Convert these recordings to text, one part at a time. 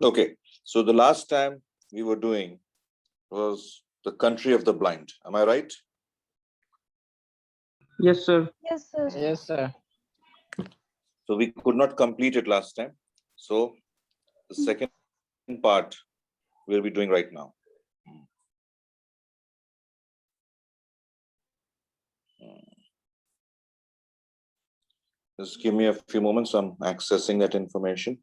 Okay, so the last time we were doing was the country of the blind. Am I right? Yes, sir. Yes, sir. Yes, sir. So we could not complete it last time. So the second part we'll be doing right now. Just give me a few moments. I'm accessing that information.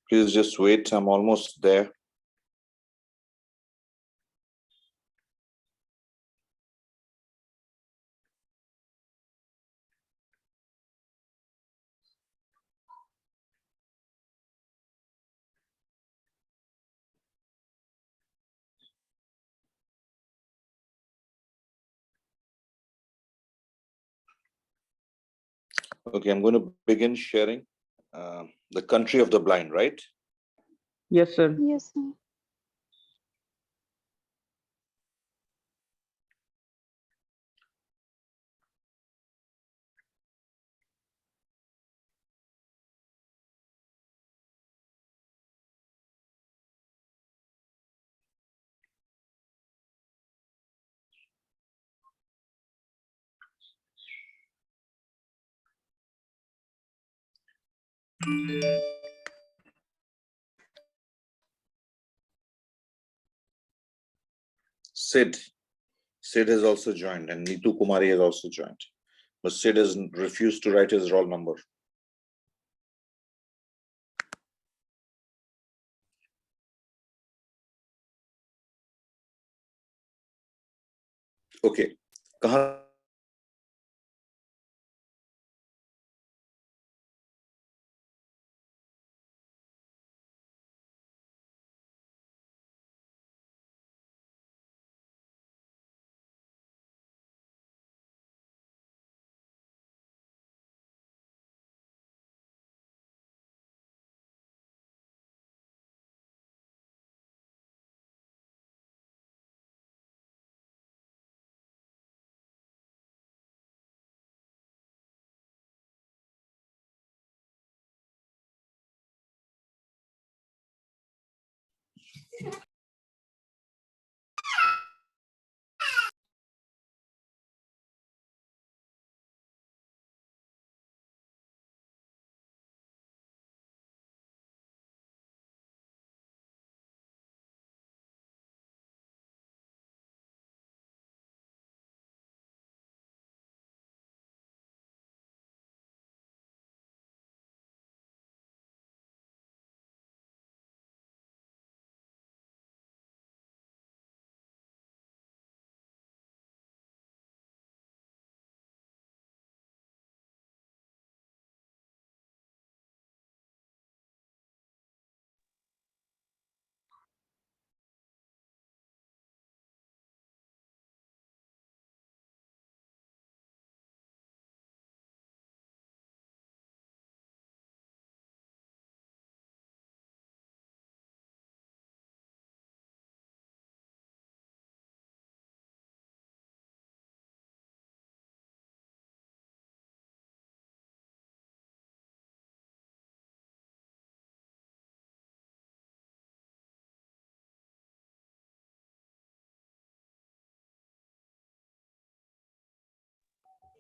Please just wait. I'm almost there. Okay, I'm going to begin sharing the country of the blind, right? Yes, sir. Yes, sir. Sid. Sid has also joined, and Neetu Kumari has also joined. But Sid has refused to write his roll number. Okay. कहाँ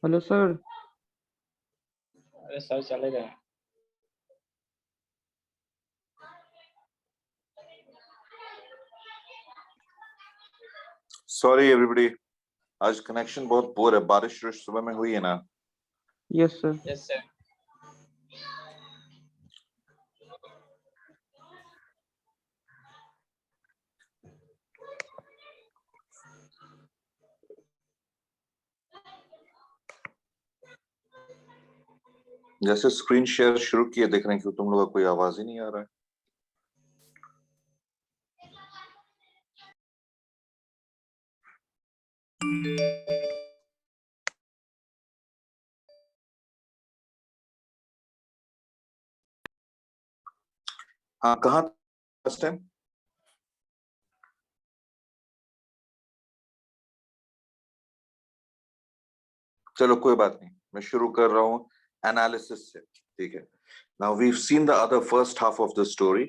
Hello, sir. अरे sir चले गए. Sorry everybody. आज connection बहुत पोर है. बारिश सुबह में हुई है ना. Yes, sir. Yes, sir. जैसे स्क्रीन शेयर शुरू किए देख रहे हैं कि तुम लोग का कोई आवाज ही नहीं आ रहा है। हाँ, कहाँ फर्स्ट टाइम? चलो कोई बात नहीं, मैं शुरू कर रहा हूँ एनालिसिस से, ठीक है। Now we have seen the other first half of the story.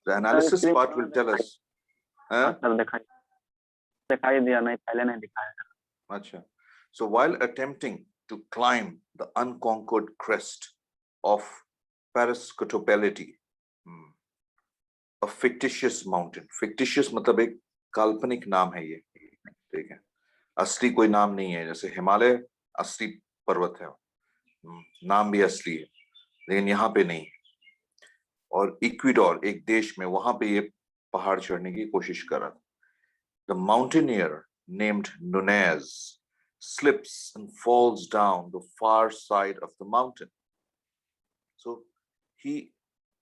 The analysis part will tell us. Sir दिखाई दिया नहीं, पहले नहीं दिखाया। अच्छा, so while attempting to climb the unconquered crest of Parascotopelity, a fictitious mountain, fictitious मतलब एक काल्पनिक नाम है ये, ठीक है, असली कोई नाम नहीं है। जैसे हिमालय असली पर्वत है, नाम भी असली है, लेकिन यहाँ पे नहीं। और इक्वेडोर एक देश में, वहां पे ये पहाड़ चढ़ने की कोशिश कर रहा था। The mountaineer named Nunez slips and falls down the far side of the mountain. So he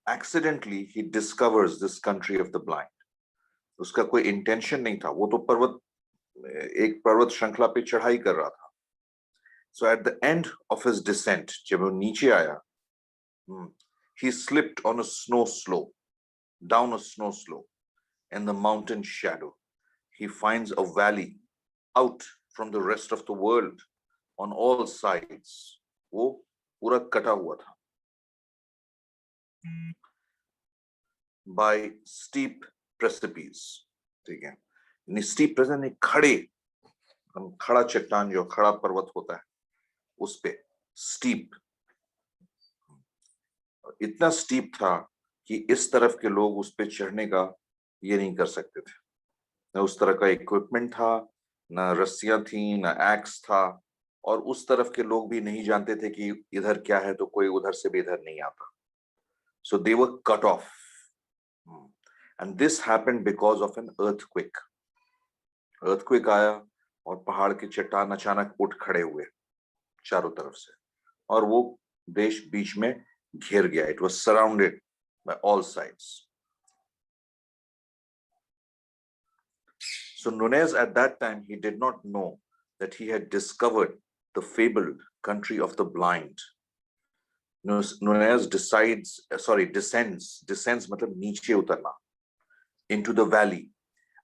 accidentally discovers this country of the blind. उसका कोई इंटेंशन नहीं था, वो तो एक पर्वत श्रृंखला पे चढ़ाई कर रहा था। So at the end of his descent, जब वो नीचे आया, he slipped on a snow slope, down a snow slope in the mountain shadow. He finds a valley out from the rest of the world on all sides. वो पूरा कटा हुआ था by steep precipice, ठीक है। Steep precipice खड़ा चट्टान, जो खड़ा पर्वत होता है, उस पे स्टीप, इतना स्टीप था कि इस तरफ के लोग उस पे चढ़ने का ये नहीं कर सकते थे। न उस तरह का इक्विपमेंट था, न रस्सियां थी, न एक्स था, और उस तरफ के लोग भी नहीं जानते थे कि इधर क्या है, तो कोई उधर से भी इधर नहीं आता। So they were cut off, and this happened because of an earthquake. Earthquake आया और पहाड़ के चट्टान अचानक उठ खड़े हुए चारों तरफ से, और वो देश बीच में घिर गया। It was surrounded by all sides. So Nunez at that time, he did not know that he had discovered the fabled country of the blind. Nunez descends मतलब नीचे उतरना, into the valley,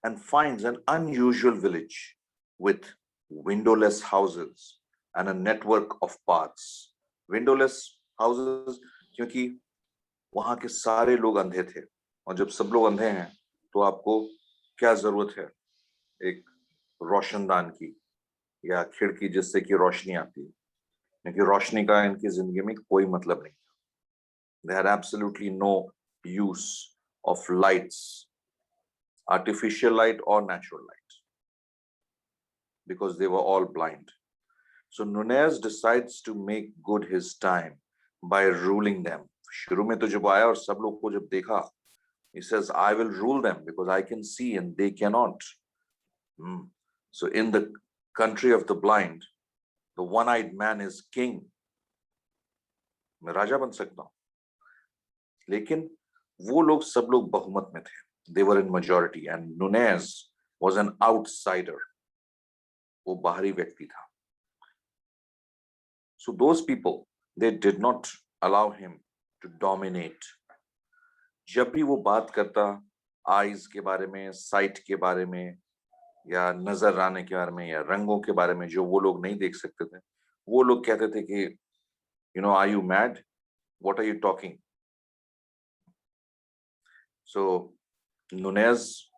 and finds an unusual village with windowless houses and a network of paths. Windowless houses क्योंकि वहां के सारे लोग अंधे थे, और जब सब लोग अंधे हैं तो आपको क्या जरूरत है एक रोशनदान की या खिड़की जिससे कि रोशनी आती है, क्योंकि रोशनी का इनकी जिंदगी में कोई मतलब नहीं था। They had absolutely no use of lights, artificial light or natural light, because they were all blind. So Nunez decides to make good his time by ruling them. शुरू में तो जब आया और सब लोग को जब देखा, he says, I will rule them because I can see and they cannot. So in the country of the blind, the one-eyed man is king. मैं राजा बन सकता हूँ, लेकिन वो लोग सब लोग बहुमत में थे. They were in majority, and Nunez was an outsider. वो बाहरी व्यक्ति था. So those people, they did not allow him to dominate. जब भी वो बात करता eyes के बारे में, sight के बारे में, या नजर आने के बारे में, या रंगों के बारे में जो वो लोग नहीं देख सकते थे, वो लोग कहते थे कि are you mad? What are you talking? So Nunez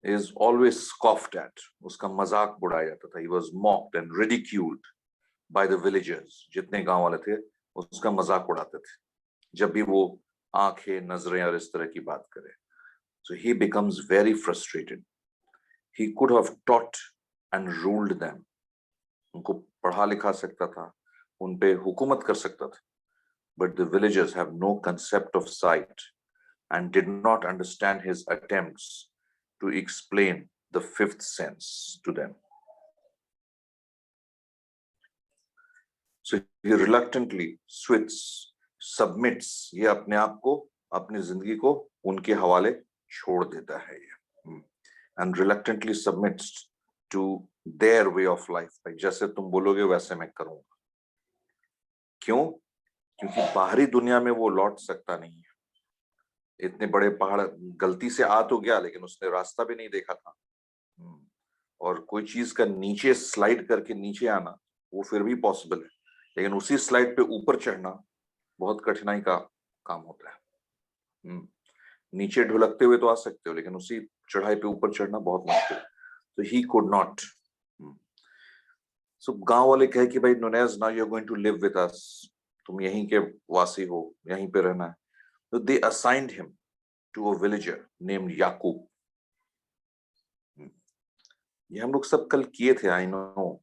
is always scoffed at. उसका मजाक उड़ाया जाता था. He was mocked and ridiculed by the villagers. जितने गांव वाले थे उसका मजाक उड़ाते थे जब भी वो आंखें, नजरें और इस तरह की बात करे. So he becomes very frustrated. He could have taught and ruled them. उनको पढ़ा लिखा सकता था, उन पे हुकूमत कर सकता था. But the villagers have no concept of sight and did not understand his attempts to explain the fifth sense to them. So he reluctantly submits, ये अपने आप को, अपनी जिंदगी को उनके हवाले छोड़ देता है ये, and reluctantly submits to their way of life. भाई जैसे तुम बोलोगे वैसे मैं करूंगा। क्यों? क्योंकि बाहरी दुनिया में वो लौट सकता नहीं है। इतने बड़े पहाड़, गलती से आ तो गया लेकिन उसने रास्ता भी नहीं देखा था। और कोई चीज का नीचे स्लाइड करके नीचे आना वो फिर भी पॉसिबल है, लेकिन उसी स्लाइड पे ऊपर चढ़ना बहुत कठिनाई का काम होता है। नीचे ढुलकते हुए तो आ सकते हो, लेकिन उसी चढ़ाई पे ऊपर चढ़ना बहुत मुश्किल है। तो ही कुड नॉट। सो गांव वाले कहे कि भाई Nunez, now you are going to live with us, तुम यहीं के वासी हो, यहीं पे रहना है। तो they assigned him to a villager named Yakub. ये हम लोग सब कल किए थे, आई नो।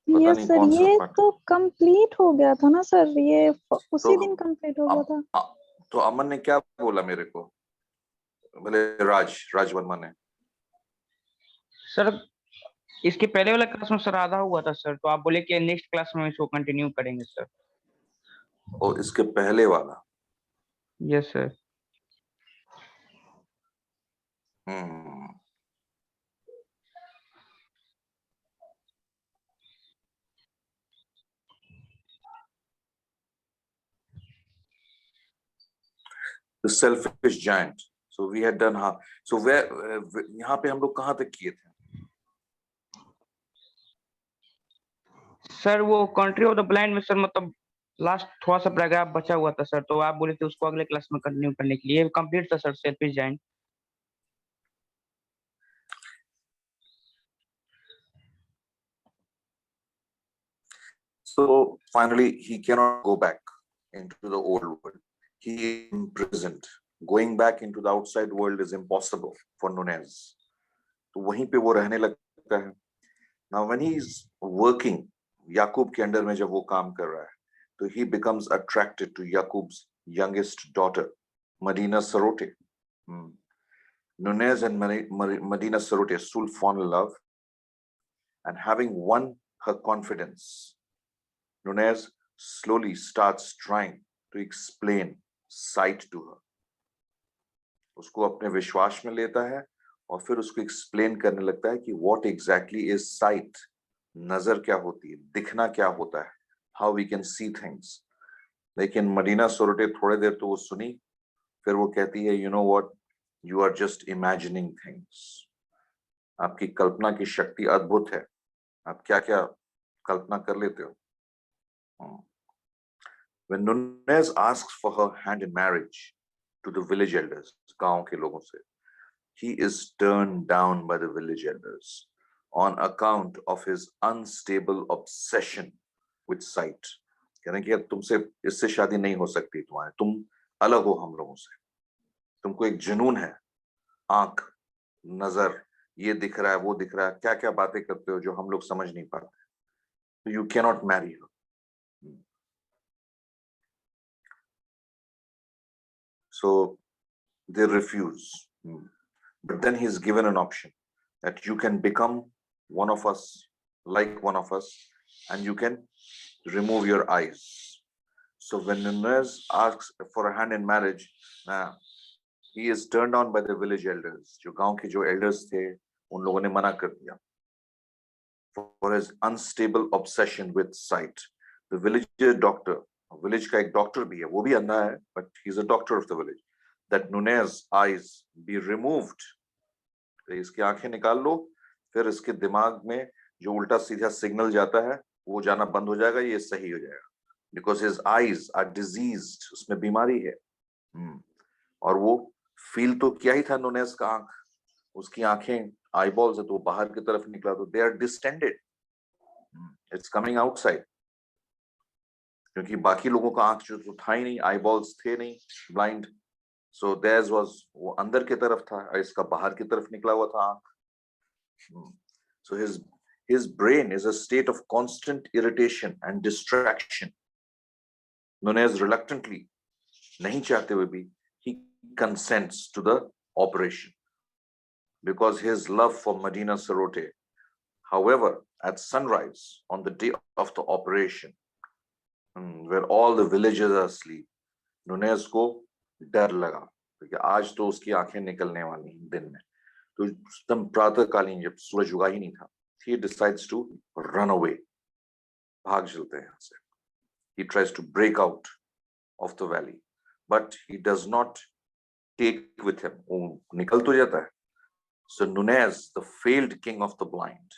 पता यस नहीं सर, कौन सा ये पार्ट। तो कंप्लीट हो गया था ना सर, ये उसी दिन तो कंप्लीट हो गया था। तो अमन ने क्या बोला मेरे को, बोले राज वर्मा ने। सर इसके पहले वाला क्लास में सर आधा हुआ था सर, तो आप बोले कि नेक्स्ट क्लास में इसको कंटिन्यू करेंगे सर। और इसके पहले वाला? Yes sir. Hmm The selfish giant. So we had done how? So where यहाँ पे हम लोग कहाँ तक किए थे? सर वो कंट्री ऑफ द ब्लाइंड में सर, मतलब लास्ट थोड़ा सा पैराग्राफ बचा हुआ था सर, तो आप बोले थे उसको अगले क्लास में कंटिन्यू करने के लिए। कंप्लीट था sir selfish giant. So finally he cannot go back into the old world. He is imprisoned. Going back into the outside world is impossible for Nunez. तो वहीं पे वो रहने लगता है। Now when he is working, याकूब के under में जब वो काम कर रहा है, तो he becomes attracted to Yaqub's youngest daughter, Medina Sarote. Nunez and Medina Sarote soon fall in love, and having won her confidence, Nunez slowly starts trying to explain sight to her. उसको अपने विश्वास में लेता है और फिर उसको explain करने लगता है कि what exactly is sight, नजर क्या होती है, दिखना क्या होता है, how we can see things. लेकिन मदीना सोरोटे थोड़े देर तो वो सुनी, फिर वो कहती है, you know what, you are just imagining things. आपकी कल्पना की शक्ति अद्भुत है, आप क्या क्या कल्पना कर लेते हो। When Nunez asks for her hand in marriage to the village elders, गांव के लोगों से, he is turned down by the village elders on account of his unstable obsession with sight. कह रहे हैं कि तुमसे इससे शादी नहीं हो सकती, तुम्हारे, तुम अलग हो हम लोगों से, तुमको एक जुनून है, आंख, नजर, ये दिख रहा है, वो दिख रहा है, क्या क्या बातें करते हो जो हम लोग समझ नहीं पाते, तो you cannot marry her. So they refuse. But then he's given an option that you can become one of us, like one of us, and you can remove your eyes. So when Nunez asks for a hand in marriage, he is turned down by the village elders. जो गांव के जो elders थे, उन लोगों ने मना कर दिया for his unstable obsession with sight. The village doctor, village का एक doctor भी है, वो भी अंधा है, but he's a doctor of the village. That Nunez's eyes be removed. इसकी आंखें निकाल लो, फिर इसके दिमाग में जो उल्टा सीधा सिग्नल जाता है वो जाना बंद हो जाएगा, ये सही हो जाएगा. Because his eyes are diseased, उसमें बीमारी है. और वो फील तो क्या ही था नुनेज का आंख, उसकी आंखें आईबॉल से तो बाहर की तरफ निकला, तो they are distended, it's coming outside. क्योंकि बाकी लोगों का आंख जो तो था ही नहीं, आईबॉल्स थे नहीं, ब्लाइंड, सो देयर्स वाज, वो अंदर की तरफ था, इसका बाहर की तरफ निकला हुआ था आंख. सो his brain is a state of constant irritation and distraction. Nunez reluctantly, नहीं चाहते हुए भी, he consents to the operation because his love for Medina Sarote. However, at sunrise on the day of the operation, where all the villagers are asleep. Nunes को डर लगा क्योंकि आज तो उसकी आंखें निकलने वाली हैं दिन में, तो एकदम प्रातःकालीन जब सूरज उगा ही नहीं था, he decides to run away, भाग चलते हैं यहाँ से. He tries to break out of the valley, but he does not take with him, वो निकल तो जाता है. So Nunez, the failed king of the blind,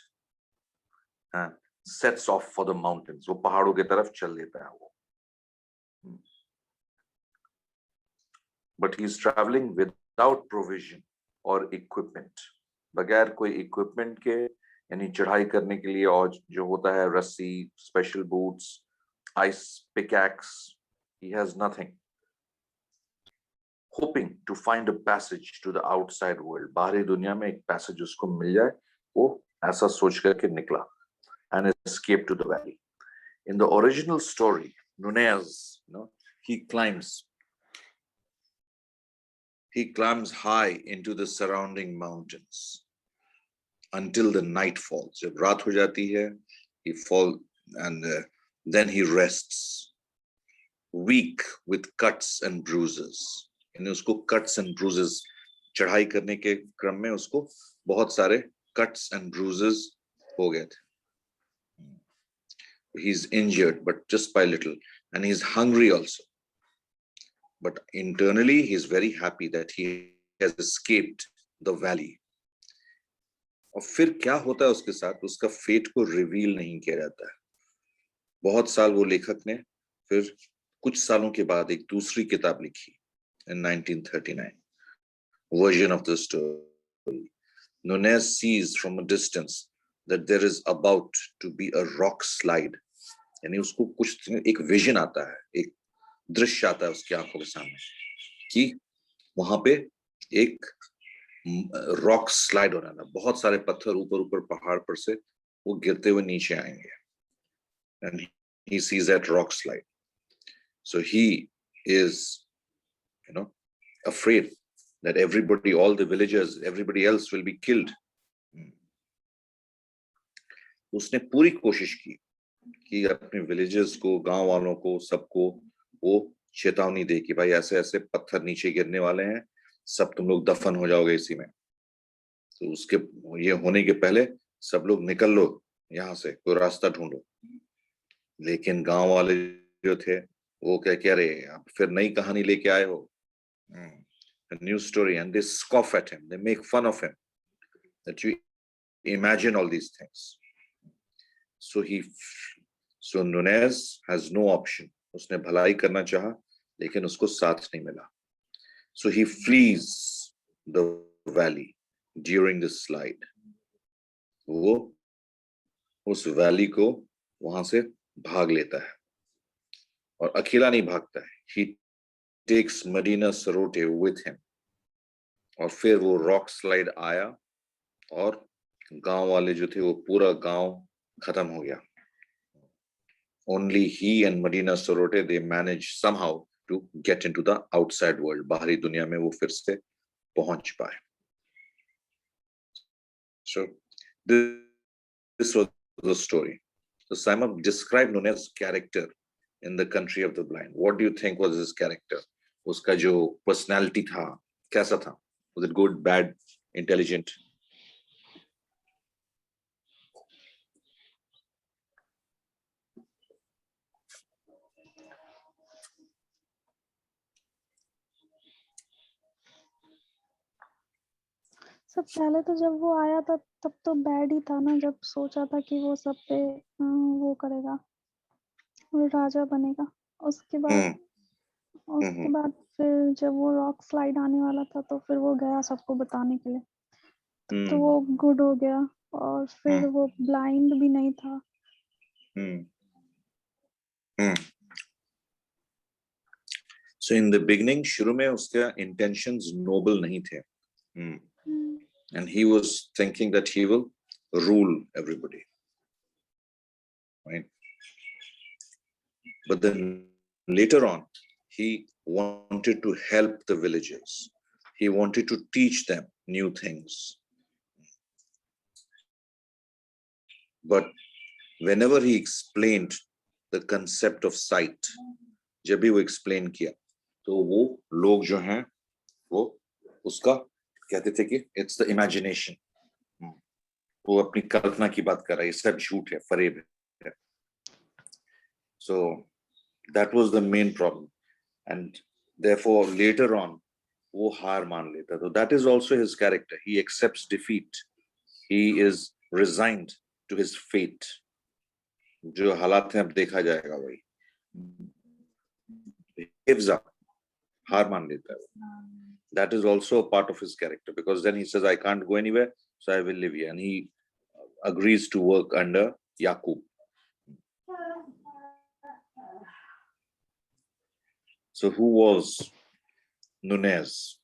sets off for the mountains. वो पहाड़ों की तरफ चल देता है वो. But he is traveling without provision or equipment. बगैर कोई equipment के, यानी चढ़ाई करने के लिए और जो होता है रस्सी, special boots, ice pickaxe, he has nothing. Hoping to find a passage to the outside world. बाहरी दुनिया में एक passage उसको मिल जाए, वो ऐसा सोच करके निकला and escaped to the valley. In the original story, Nunez, he climbs high into the surrounding mountains until the night falls. जब रात हो जाती है, he falls and then he rests, weak with cuts and bruises. यानी उसको cuts and bruises, चढ़ाई करने के क्रम में उसको बहुत सारे cuts and bruises हो गए थे. He's injured, but just by little, and he's hungry also. But internally, he's very happy that he has escaped the valley. और फिर क्या होता है उसके साथ, उसका फेट को रिवील नहीं किया जाता है. बहुत साल वो लेखक ने फिर कुछ सालों के बाद एक दूसरी किताब लिखी in 1939, version of the story. Nunez sees from a distance that there is about to be a rock slide. यानी उसको कुछ एक विजन आता है, एक दृश्य आता है उसकी आंखों के सामने कि वहां पे एक रॉक स्लाइड हो रहा है, बहुत सारे पत्थर ऊपर ऊपर पहाड़ पर से वो गिरते हुए नीचे आएंगे. And he sees that rock slide. So he is, afraid that everybody, all the villagers, everybody else will be killed. उसने पूरी कोशिश की कि अपने विलेजर्स को, गांव वालों को, सबको वो चेतावनी दे कि भाई ऐसे ऐसे पत्थर नीचे गिरने वाले हैं, सब तुम लोग दफन हो जाओगे इसी में. तो उसके ये होने के पहले सब लोग निकल लो यहाँ से, कोई रास्ता ढूंढो. लेकिन गांव वाले जो थे वो क्या रहे, आप फिर नई कहानी लेके आए हो, a new story, and they scoff at him, they make fun of him, that you imagine all these things. So Nunez has no option. उसने भलाई करना चाहा लेकिन उसको साथ नहीं मिला. So he flees the valley during the slide. वो उस वैली को वहां से भाग लेता है और अकेला नहीं भागता है. He takes Medina Sarote with him. और फिर वो रॉक स्लाइड आया और गांव वाले जो थे वो पूरा गांव खत्म हो गया. Only he and Medina Sarote, they managed somehow to get into the outside world. बाहरी दुनिया में वो फिर से पहुंच पाए. So this was the story. So Simon, describe Nunez's character in the country of the blind. What do you think was his character? उसका जो personality था कैसा था? Was it good, bad, intelligent? सब पहले तो जब वो आया था तब तो बैड ही था ना, जब सोचा था कि वो सब पे वो करेगा, वो राजा बनेगा. उसके बाद फिर जब वो रॉक स्लाइड आने वाला था तो फिर वो गया सबको बताने के लिए, तो वो गुड हो गया. और फिर वो ब्लाइंड भी नहीं था. So in the beginning, शुरू में उसके intentions noble नहीं थे. And he was thinking that he will rule everybody, right? But then later on, he wanted to help the villagers. He wanted to teach them new things. But whenever he explained the concept of sight, जब भी वो explain किया तो वो लोग जो हैं वो उसका कहते थे कि it's the imagination, वो अपनी कल्पना की बात कर रहा है, ये सब झूठ है, फरेब है. So that was the main problem, and therefore later on वो हार मान लेता. तो that is also his character. He accepts defeat. He is resigned to his fate. जो हालात हैं अब देखा जाएगा वही. Gives up. हार मान लेता है. That is also a part of his character, because then he says, I can't go anywhere, so I will live here. And he agrees to work under Yaqub. So who was Nunez?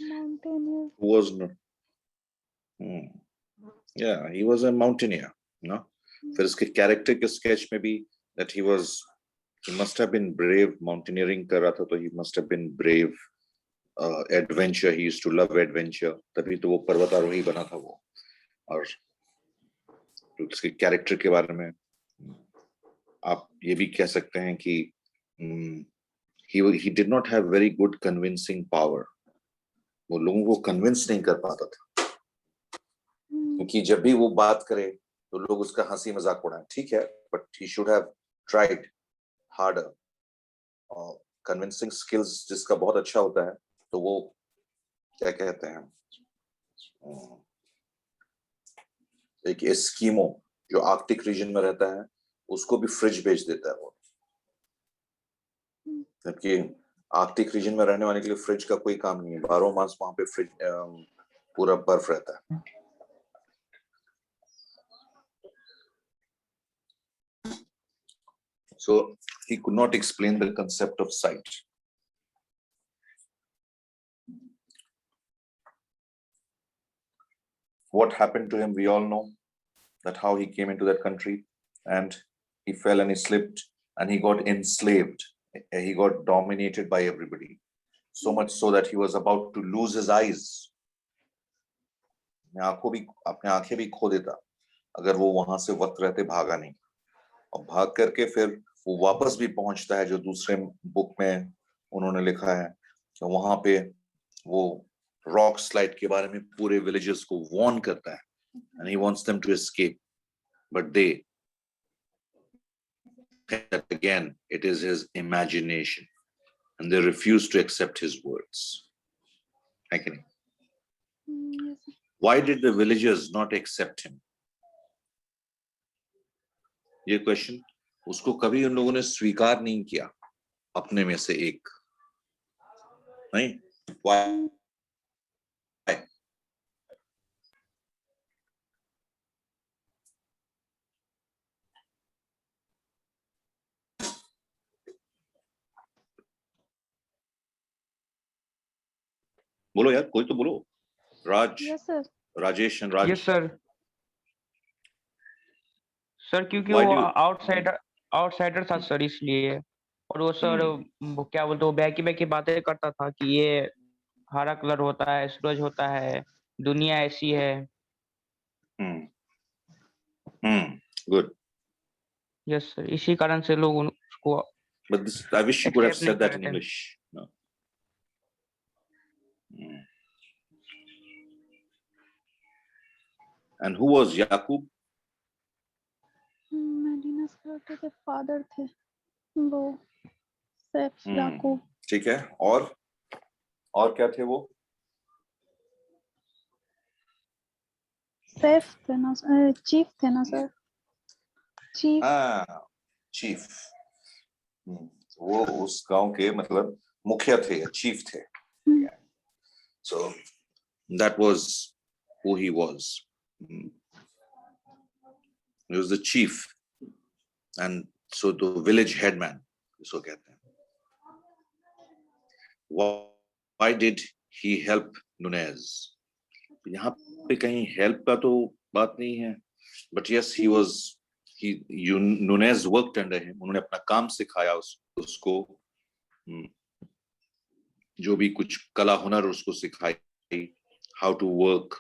Mountaineer. Who was yeah, he was a mountaineer, no? फिर इसके character के sketch में भी that he must have been brave. Mountaineering कर रहा था तो he must have been brave. Adventure, he used to love adventure. तभी तो वो पर्वतारोही बना था वो. और उसके कैरेक्टर के बारे में आप ये भी कह सकते हैं कि he did not have very good convincing power. वो लोगों को कन्विंस नहीं कर पाता था, क्योंकि जब भी वो बात करे तो लोग उसका हंसी मजाक उड़ाएं. ठीक है, but he should have tried harder. Convincing skills जिसका बहुत अच्छा होता है तो वो क्या कहते हैं, एक एस्कीमो जो आर्कटिक रीजन में रहता है उसको भी फ्रिज भेज देता है वो, जबकि आर्कटिक रीजन में रहने वाले के लिए फ्रिज का कोई काम नहीं है. 12 मास वहां पे फ्रिज पूरा बर्फ रहता है. So he could not explain the concept of sight. What happened to him, we all know that how he came into that country, and he fell and he slipped and he got enslaved. He got dominated by everybody, so much so that he was about to lose his eyes. अपने आंखें भी खो देता अगर वो वहां से वक्त रहते भागा नहीं. और भाग करके फिर वो वापस भी पहुंचता है, जो दूसरे बुक में उन्होंने लिखा है कि वहां पे वो रॉक स्लाइड के बारे में पूरे विलेजर्स को वार्न करता है, and he wants them to escape, but they that again it is his imagination and they refuse to accept his words. Okay. Yes. Why did the villagers not accept him? ये question, उसको कभी उन लोगों ने स्वीकार नहीं किया अपने में से एक नहीं. Why? बोलो यार, कोई तो बोलो. राज, Yes, sir. Rajesh and Raj. Yes sir क्योंकि Why वो do you- आउटसाइडर था सर, इसलिए. और वो सर वो क्या बोलते, वो बैकी बैकी बातें करता था कि ये हरा कलर होता है, सूरज होता है, दुनिया ऐसी है. Good. यस सर, इसी कारण से लोग उसको But this, I wish you could have accept said नहीं that in करते. English. No. And who was Yaqub? मेडिनस करते थे, फादर थे वो, सैफ याकूब. ठीक है, और क्या थे वो? सैफ थे ना, चीफ थे ना सर, चीफ. हाँ, चीफ. वो उस गांव के मतलब मुखिया थे, चीफ थे. So that was who he was. He was the chief, and so the village headman, इसको कहते हैं. Why did he help Nunez? यहाँ पे कहीं help का तो बात नहीं है, but yes, Nunez worked under him. उन्होंने अपना काम सिखाया उसको, जो भी कुछ कला हुनर उसको सिखाई, how to work.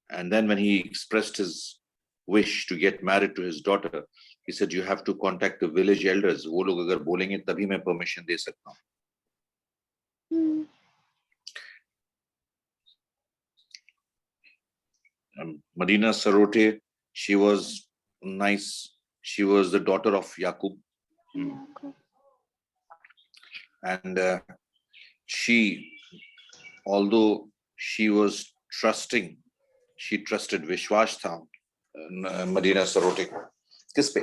And then when he expressed his wish to get married to his daughter, he said, you have to contact the village elders. वो लोग अगर बोलेंगे तभी मैं permission दे सकता हूँ. Medina Sarote, she was nice. She was the daughter of Yaqub. And she, although she was trusting, she trusted. Vishwash tha Medina Sarote ka. Kis pe?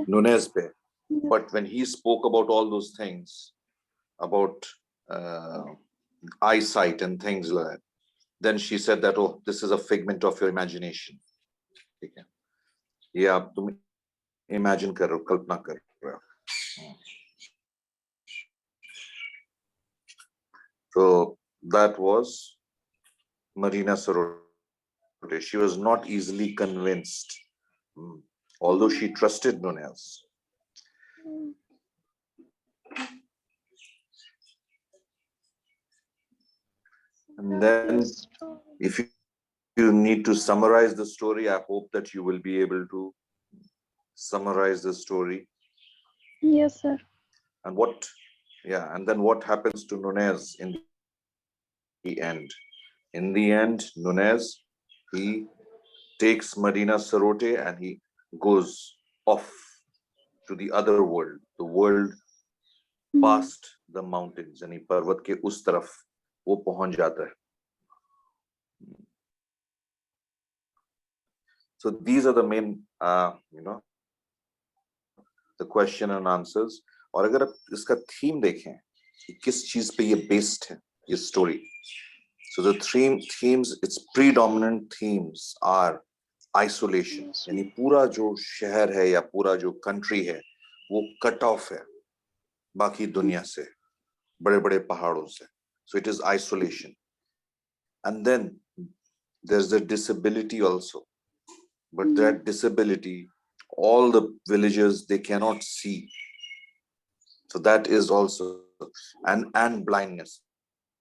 Nunez pe. But when he spoke about all those things, about eyesight and things like that, then she said that, oh, this is a figment of your imagination. ठीक है, ये आप तुम imagine कर रहे हो, कल्पना कर रहे हो. So that was Medina Sarote. She was not easily convinced, although she trusted Nunez. And then, if you need to summarize the story, I hope that you will be able to summarize the story. Yes, sir. And what, yeah, and then what happens to Nunez in the end? In the end, Nunez, he takes Medina Sarote and he goes off to the other world, the world past the mountains. यानी पर्वत के उस तरफ वो पहुंच जाता है. So these are the main, the question and answers. और अगर आप इसका theme देखें कि किस चीज पे ये based है ये story. So the themes, its predominant themes are isolation. यानी पूरा जो शहर है या पूरा जो country है वो cut off है बाकी दुनिया से, बड़े-बड़े पहाड़ों से. So it is isolation. And then there's the disability also. But that disability, all the villagers, they cannot see. So that is also, and blindness.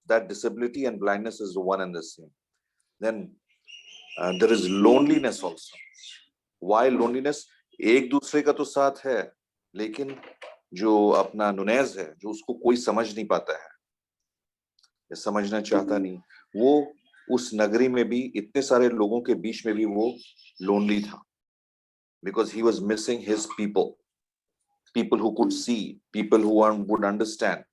That disability and blindness is one and the same. Then there is loneliness also. Why loneliness? एक दूसरे का तो साथ है, लेकिन जो अपना नुनेज है, जो उसको कोई समझ नहीं पाता है, या समझना चाहता नहीं, वो उस नगरी में भी इतने सारे लोगों के बीच में भी वो lonely था, because he was missing his people who could see, people who would understand.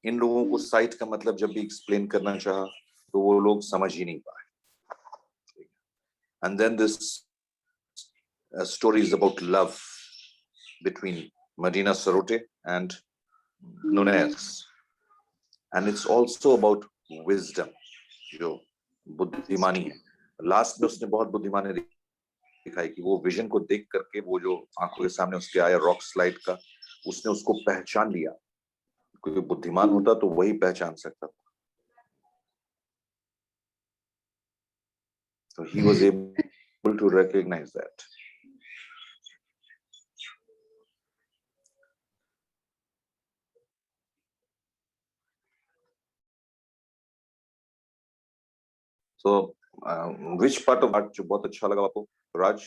इन लोगों को sight का मतलब जब भी explain करना चाहा तो वो लोग समझ ही नहीं पाए. And then this story is about love between Medina Sarote and Nunez, and it's also about wisdom. जो बुद्धिमानी है, लास्ट में उसने बहुत बुद्धिमानी दिखाई कि वो विजन को देख करके वो जो आंखों के सामने उसके आया रॉक स्लाइड का, उसने उसको पहचान लिया. कोई बुद्धिमान होता तो वही पहचान सकता था. So he was able to recognize that. So which part of art जो बहुत अच्छा लगा आपको, राज?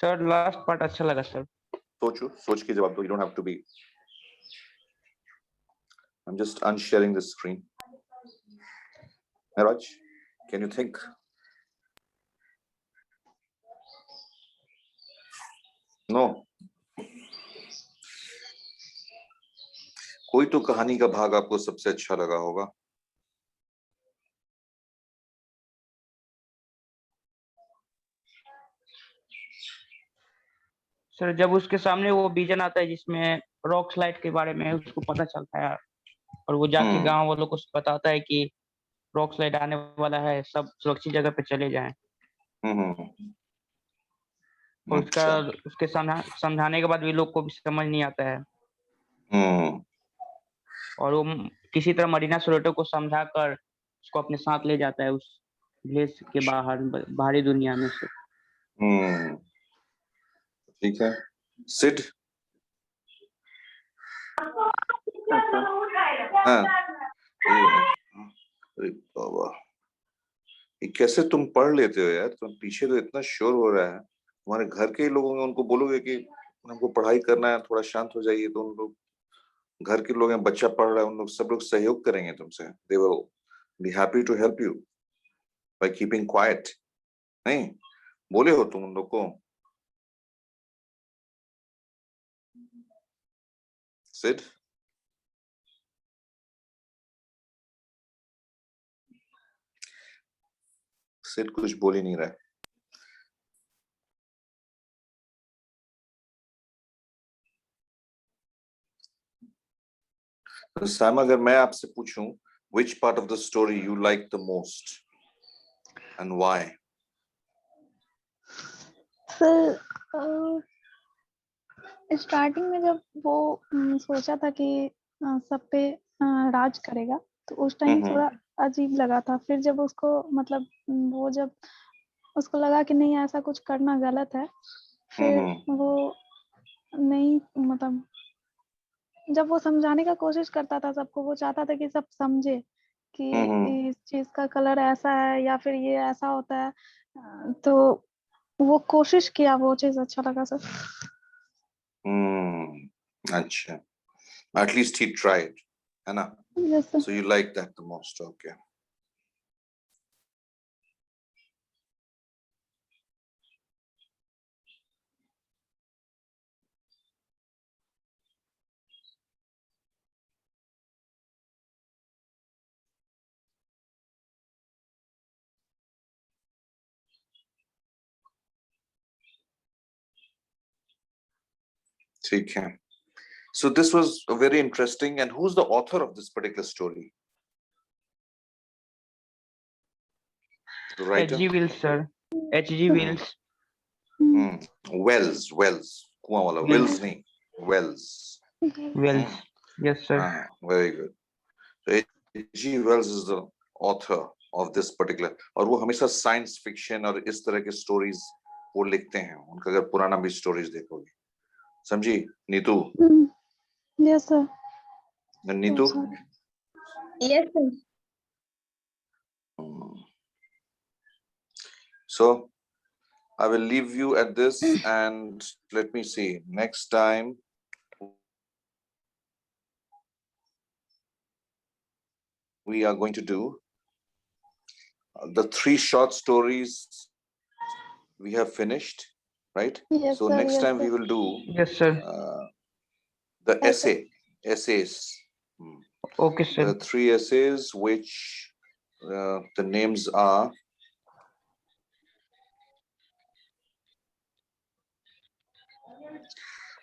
सर लास्ट पार्ट अच्छा लगा सर. सोच के जवाब दो. You don't have to be. I'm just unsharing the screen. Raj, can you think? No. कोई तो कहानी का भाग आपको सबसे अच्छा लगा होगा. सर जब उसके सामने वो विजन आता है जिसमें रॉक स्लाइड के बारे में उसको पता चलता है और वो जाके गांव वालों को बताता है कि रॉक स्लाइड आने वाला है, सब सुरक्षित जगह पे चले जाएं. और उसके समझाने के बाद भी लोग को भी समझ नहीं आता है. और वो किसी तरह मदीना सरोटे को समझाकर उसको अपने साथ ले जाता है उस विलेज के बाहर, बाहरी दुनिया में से. ठीक है. सिड? हाँ. अरे बाबा, ये कैसे तुम पढ़ लेते हो यार? तुम पीछे तो इतना शोर हो रहा है। तुम्हारे घर के ही लोग होंगे, उनको बोलोगे कि हमको पढ़ाई करना है, थोड़ा शांत हो जाइए, तो उन लोग, घर के लोग हैं, बच्चा पढ़ रहा है, उन लोग सब लोग सहयोग करेंगे तुमसे। They will be happy to help you by keeping quiet. नहीं बोले हो तुम उन लोग को? सिड, सिड कुछ बोल ही नहीं रहा है। तो सैम, अगर मैं आपसे पूछूं, which part of the story you like the most and why? Sir starting में जब वो सोचा था कि सब पे राज करेगा, तो उस टाइम हम्म थोड़ा अजीब लगा था। फिर जब उसको मतलब वो जब उसको लगा कि नहीं ऐसा कुछ करना गलत है, फिर वो नहीं मतलब जब वो समझाने का कोशिश करता था सबको, वो चाहता था कि सब समझे कि इस चीज का कलर ऐसा है या फिर ये ऐसा होता है, तो वो कोशिश किया, वो चीज अच्छा लगा सर। अच्छा, at least he tried, है ना? Yes, sir. So you like that the most, okay. ठीक है. So this was very interesting. And who's the author of this particular story? The writer? H.G. Wells, sir. H.G. Wells. Wells, कुआं वाला, Wells नहीं, Wells. Wells. Yes, sir. Very good. So H.G. Wells is the author of this particular, और वो हमेशा science fiction और इस तरह के स्टोरीज वो लिखते हैं। उनका अगर पुराना भी स्टोरीज देखोगे, समझी Neetu? Yes, sir. Neetu? Yes, sir. So I will leave you at this, and let me see, next time we are going to do the 3 short stories we have finished, right? Yes, So sir. next Yes, time we sir. will do Yes, sir. the essays. Okay, There sir. are 3 essays which the names are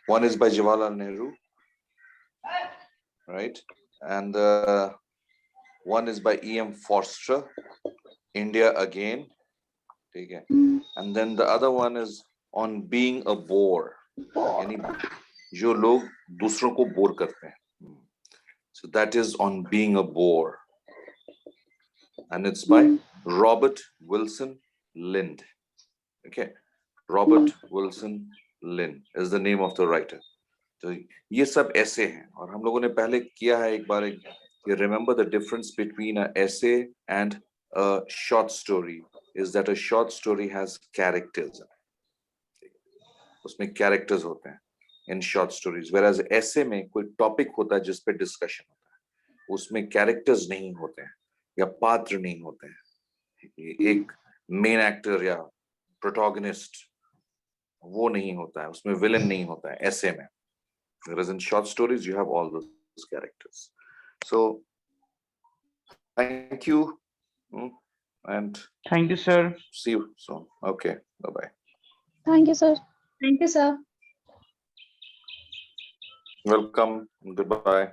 one is by Jawaharlal Nehru, right? And one is by E.M. Forster, India Again. Okay. And then the other one is on being a bore, यानी जो लोग दूसरों को bore करते हैं. So that is on being a bore, and it's by Robert Wilson Lind. Okay, Robert Wilson Lind is the name of the writer. तो ये सब ऐसे हैं, और हम लोगों ने पहले किया है एक बार, you remember the difference between an essay and a short story is that a short story has characters. उसमें characters होते हैं in short stories, whereas essay में कोई topic होता है जिस पे discussion होता है, उसमें characters नहीं होते हैं या पात्र नहीं होते हैं, एक main actor या protagonist वो नहीं होता है, उसमें villain नहीं होता है essay में. Whereas in short stories, you have all those characters. So, thank you, and Thank you, sir. see you soon. Okay, bye-bye. Thank you, sir. Thank you, sir. Welcome, goodbye.